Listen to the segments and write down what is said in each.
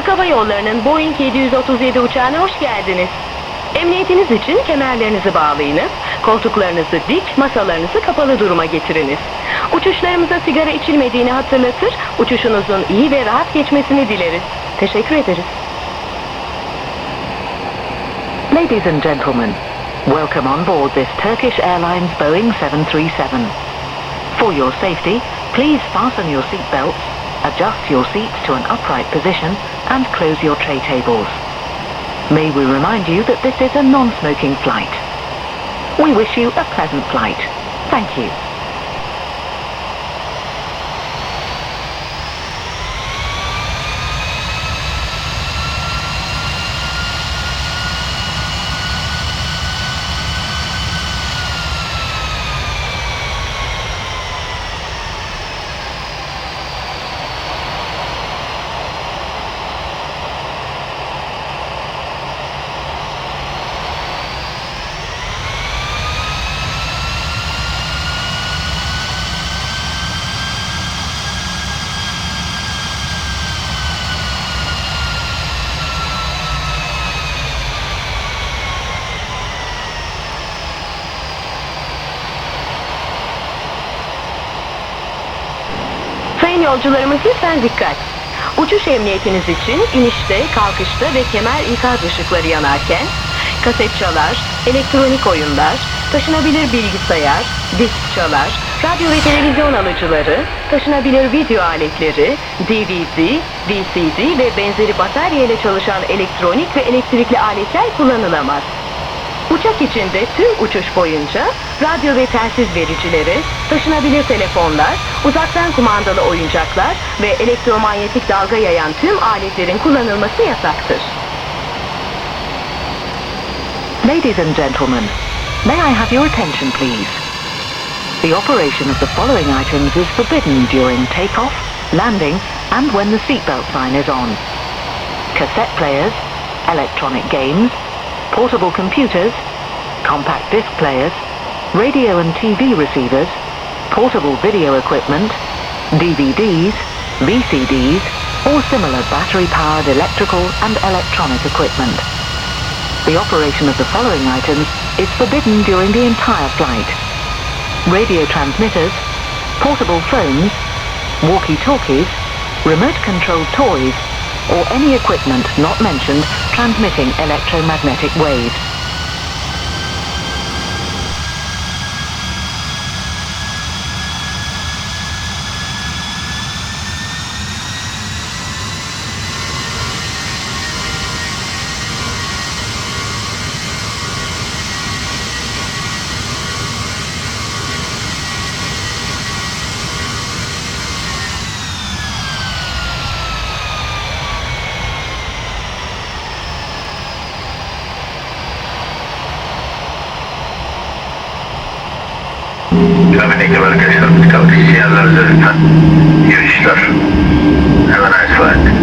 Türk Hava Yolları'nın Boeing 737 uçağına hoş geldiniz. Emniyetiniz için kemerlerinizi bağlayınız, koltuklarınızı dik, masalarınızı kapalı duruma getiriniz. Uçuşlarımıza sigara içilmediğini hatırlatır, uçuşunuzun iyi ve rahat geçmesini dileriz. Teşekkür ederiz. Ladies and gentlemen, welcome on board this Turkish Airlines Boeing 737. For your safety, please fasten your seat belts, adjust your seats to an upright position, and close your tray tables. May we remind you that this is a non-smoking flight. We wish you a pleasant flight. Thank you. Sayın yolcularımız lütfen dikkat. Uçuş emniyetiniz için inişte, kalkışta ve kemer ikaz ışıkları yanarken, kaset çalar, elektronik oyunlar, taşınabilir bilgisayar, disk çalar, radyo ve televizyon alıcıları, taşınabilir video aletleri, DVD, VCD ve benzeri batarya ile çalışan elektronik ve elektrikli aletler kullanılamaz. Uçak içinde tüm uçuş boyunca radyo ve telsiz vericileri, taşınabilir telefonlar, uzaktan kumandalı oyuncaklar ve elektromanyetik dalga yayan tüm aletlerin kullanılması yasaktır. Ladies and gentlemen, may I have your attention please? The operation of the following items is forbidden during takeoff, landing, and when the seatbelt sign is on. Cassette players, electronic games, portable computers, compact disc players, radio and TV receivers, portable video equipment, DVDs, VCDs, or similar battery-powered electrical and electronic equipment. The operation of the following items is forbidden during the entire flight. Radio transmitters, portable phones, walkie-talkies, remote-controlled toys, or any equipment not mentioned transmitting electromagnetic waves. Trafik ekibi arkadaşlarımız kalkış sinyallerinize lütfen. İyi uçuşlar. Hemen nice flight.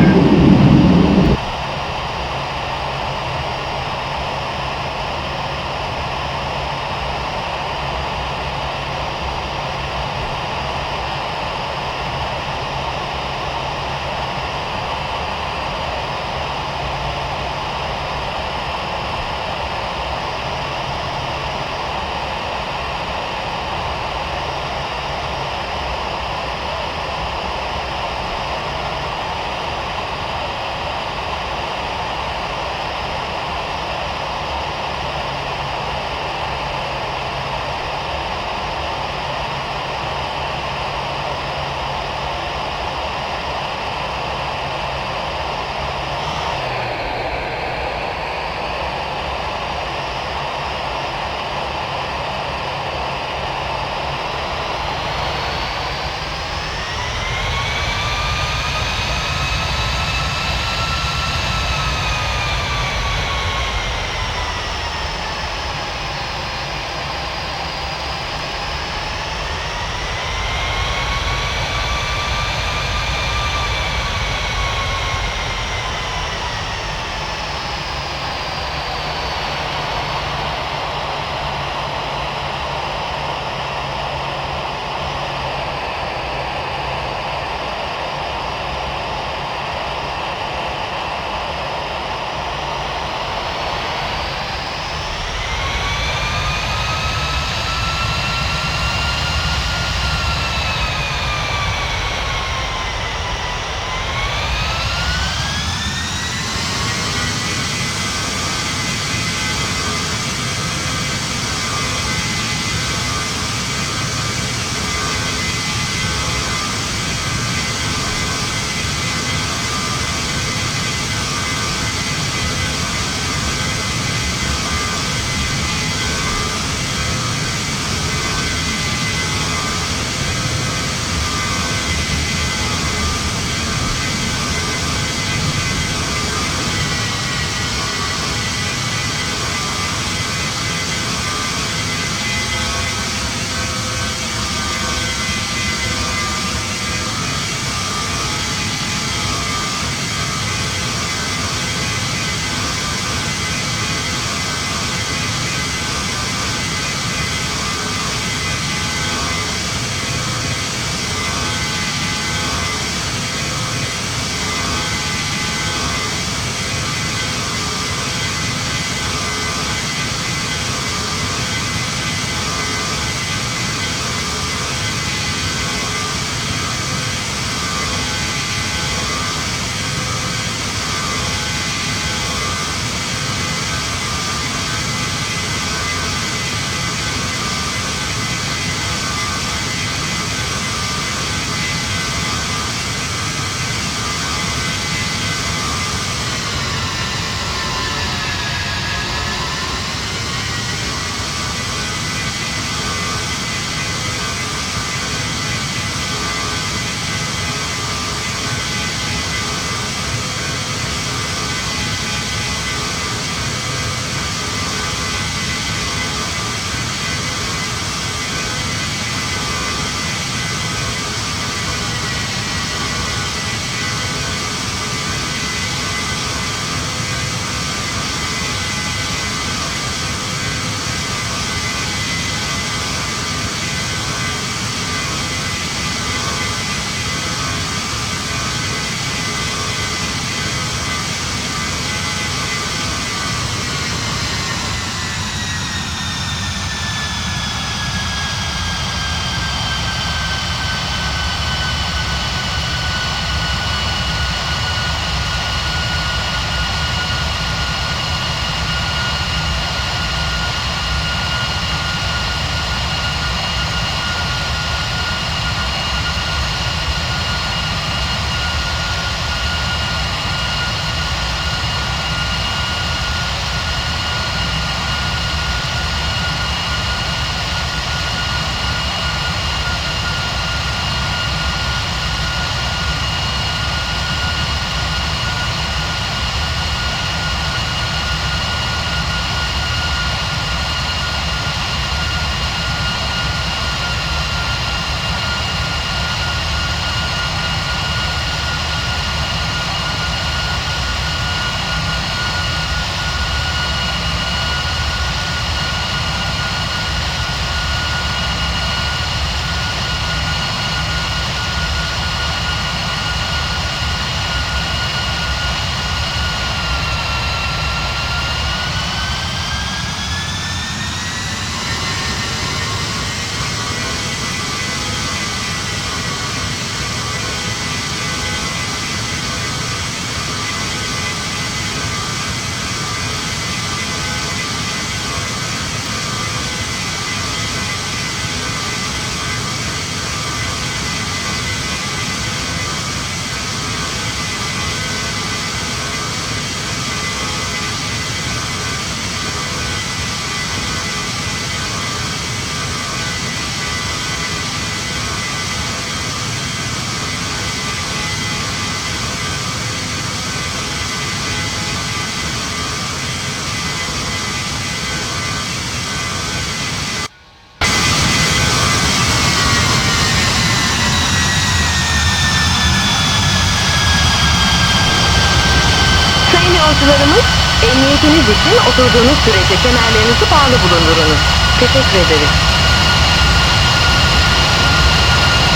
Yolcularımız, emniyetiniz için oturduğunuz sürece kemerlerinizi bağlı bulundurunuz. Teşekkür ederiz.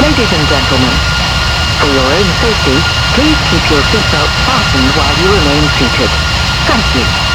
Ladies and gentlemen, for your own safety, please keep your seatbelt fastened while you remain seated. Thank you.